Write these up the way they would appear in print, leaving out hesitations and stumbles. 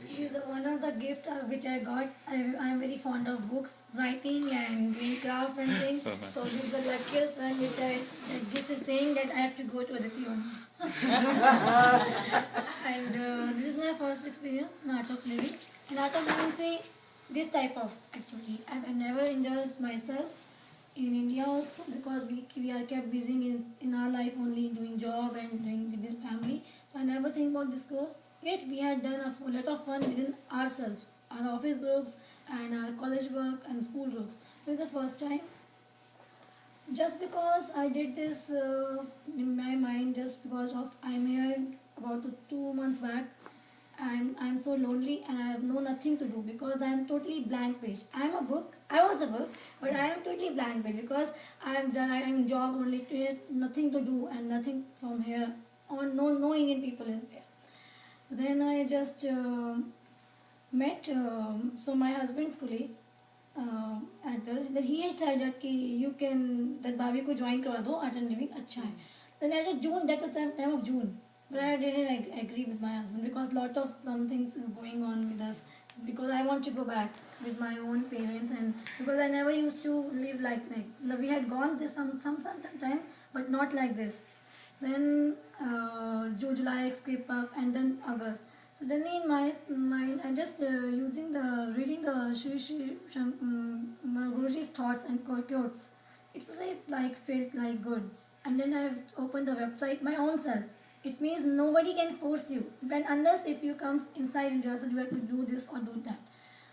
This is one of the gifts which I got. I am very fond of books, writing and doing crafts and things. So this is the luckiest one which that gift is saying that I have to go to Aditi only. And this is my first experience in Art of Living. In Art of Living, say this type of activity. I've never indulged myself in India also because we are kept busy in our life only doing job and doing within family. So I never think about this course. Yet we had done a lot of fun within ourselves, our office groups and our college work and school groups. It was the first time. Just because I did this in my mind, just because of I'm here about 2 months back, and I'm so lonely and I have nothing to do because I'm totally blank page. I'm a book. I was a book, but I am totally blank page because I'm job only to it, nothing to do and nothing from here on. No Indian people is there. So then I just met so my husband's colleague at the that he had said that you can that Bobby को join करवा दो art and living अच्छा है. Then at June, that was time of June. But I didn't agree with my husband because lot of some things is going on with us because I want to go back with my own parents and because I never used to live like we had gone this some time but not like this. Then June, July escape up and then August. So then in my mind, I'm just reading the Guruji's thoughts and quotes. It was felt like good. And then I've opened the website my own self. It means nobody can force you. But unless if you comes inside and yourself, you have to do this or do that.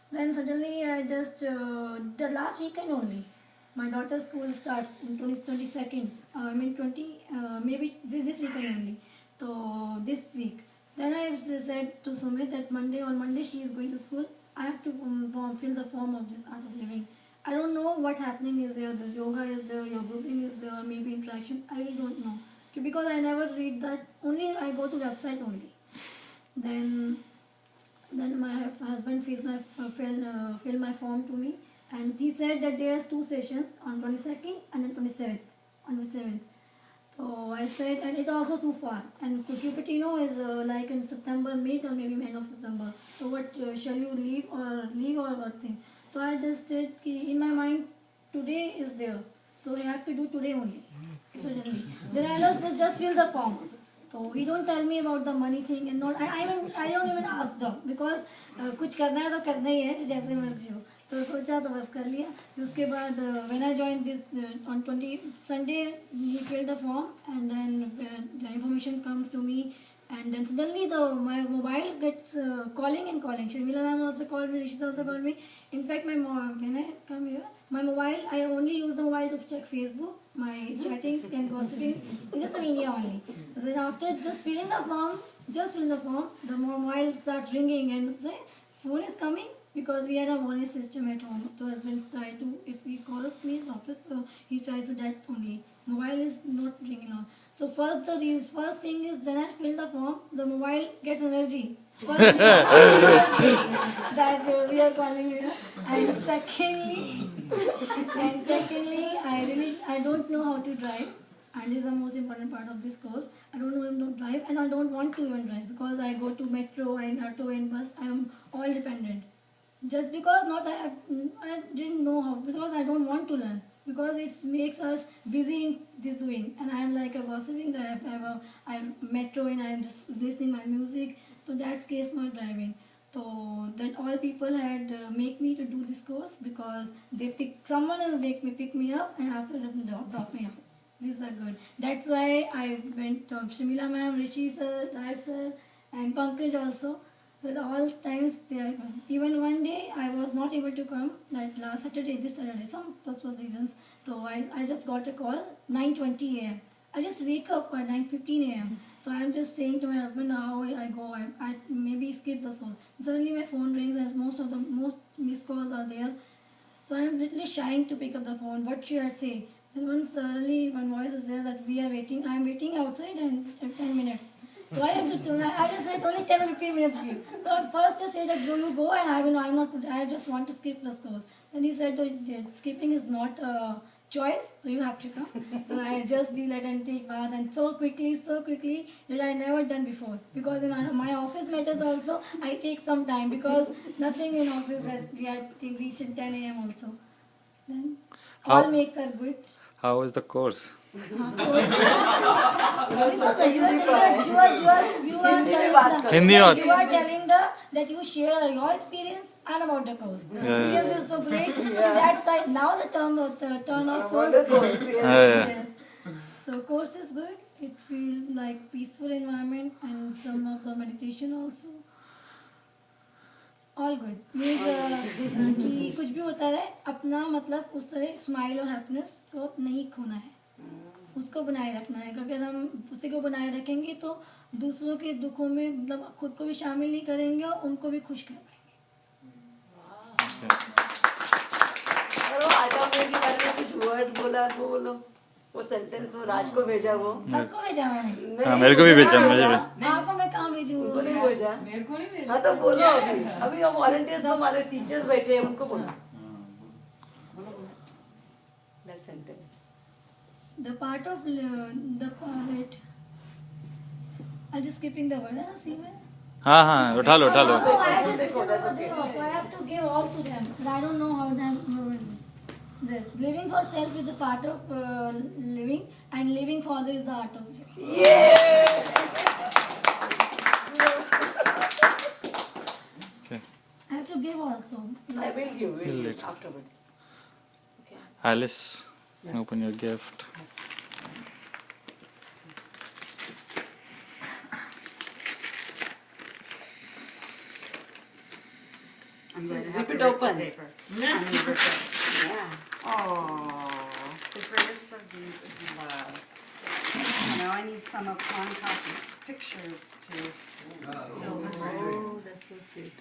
Then suddenly I just the last weekend only. My daughter's school starts in 22nd. I mean 20 maybe this weekend only. So this week. Then I said to Sumit that on Monday she is going to school. I have to fill the form of this art of living. I don't know what happening is there. This yoga is there, your grouping is there, maybe interaction. I really don't know. Okay, because I never read that. Only I go to website only. Then my husband filled my form to me, and he said that there's 2 sessions on 22nd and then 27th. On the 7th. So I said, and it's also too far. And Cupertino is like in September, mid or maybe end of September. So what shall you leave or what thing? So I just said, in my mind, today is there. So I have to do today only. So then I just fill the form. So he don't tell me about the money thing and not. I don't even ask them because कुछ करना है तो करना ही है जैसे मर्जी हो. तो सोचा तो बस कर लिया. उसके बाद when I joined this on 20 Sunday he filled the form and then the information comes to me and then suddenly my mobile gets calling and calling. Sharmila ma'am also called me. Rishi also called me. In fact when I come here my mobile I only use the mobile to check Facebook, my chatting and gossiping just in India only. So then after just filling the form, the mobile starts ringing and say phone is coming because we had a voice system at home. So husband try to if he calls me in office, so he tries to that only. Mobile is not ringing on. So first thing is when I fill the form, the mobile gets energy. First thing that we are calling here. And secondly, I don't know how to drive. And this is the most important part of this course. I don't know how to drive and I don't want to even drive because I go to metro and auto and bus. I am all dependent. Just because I didn't know how because I don't want to learn because it makes us busy in this doing and I am like a gossiping that I'm metro and I'm just listening my music. So that's case my driving. So that all people had make me to do this course because someone else pick me up and after that drop me off. These are good. That's why I went to Shamila ma'am, Rishi sir, Raj sir, and Pankaj also. That all times there. Even one day I was not able to come. Like last Saturday, this Saturday, some personal reasons. So I just got a call 9:20 a.m. I just wake up at 9:15 a.m. So I'm just saying to my husband how I go. I maybe skip the call. Suddenly my phone rings and most missed calls are there. So I'm literally shying to pick up the phone. What should I say? Then suddenly one voice is there that we are waiting. I'm waiting outside and 10 minutes. So I just said only 10 or 15 minutes give. So at first just say that you go and I'm not, I just want to skip this course. Then he said that skipping is not choice, so you have to come. So I just be let and take bath, and so quickly that I never done before. Because in my office matters also, I take some time because nothing in office that we are reach in 10 a.m. also. Then all makes are good. How was the course? Hindi baat. You are telling that you share your experience and about the course. The experience is so great. That side now the turn of course. Yes. So course is good. It feels like peaceful environment and some of the meditation also. All good. Means कि कुछ भी होता है अपना मतलब उस तरह smile और हैप्पीनेस को नहीं खोना है, उसको बनाए रखना है, क्योंकि अगर हम उसी को बनाए रखेंगे तो दूसरों के दुखों में मतलब खुद को भी शामिल नहीं करेंगे और उनको भी खुश कर पाएंगे. आटा के बारे में कुछ वर्ड बोला वो बोलो, वो सेंटेंस वो राज को भेजा, वो सबको भेजा मैंने. हाँ, मेरे को भी भेजा, मुझे भी. आपको मैं कहाँ भेजूँ? उनको नहीं भेजा, मेरे को नहीं भेजा. हाँ तो बोलो अभी. अभी हम वॉलंटियर्स में हमारे टीचर्स बैठे हैं, उनको बोलो. That sentence. The part of the part. I'm just skipping the word. I see it. हाँ हाँ, उठा लो उठा लो. I have to give all to them, but I don't know how them. This living for self is a part of living, and living for others is the art of living. Yeah. Okay. I have to give also. I will give Will it it? afterwards. Okay. Alice, Yes. open your gift. I'm going to Rip have to it rip open. the paper. I'm going to rip it. Yeah. Oh, the greatest of these is love. Now I need some of Concott's pictures to fill the frame. Oh, that's so sweet.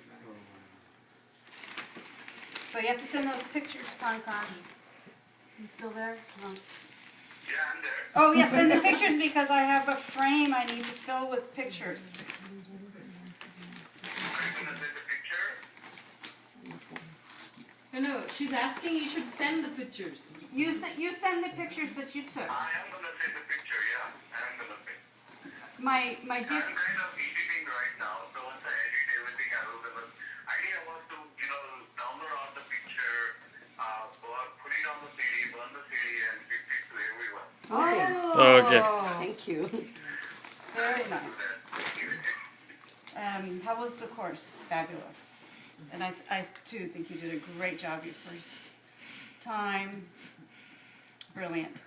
So you have to send those pictures, Concott. You still there? Oh. Yeah, I'm there. Oh, yeah, send the pictures because I have a frame I need to fill with pictures. Are you gonna take the picture? No, she's asking you should send the pictures. You send the pictures that you took. I am gonna take the picture, yeah. I am gonna take. My I'm gift. kind of editing right now, so once I edit everything, I will gonna. Idea was to, download all the picture, put it on the CD, burn the CD, and gift it to everyone. Oh, Okay. Thank you. Very nice. That. How was the course? Fabulous. And I too think you did a great job your first time. Brilliant.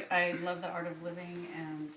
I love the art of living and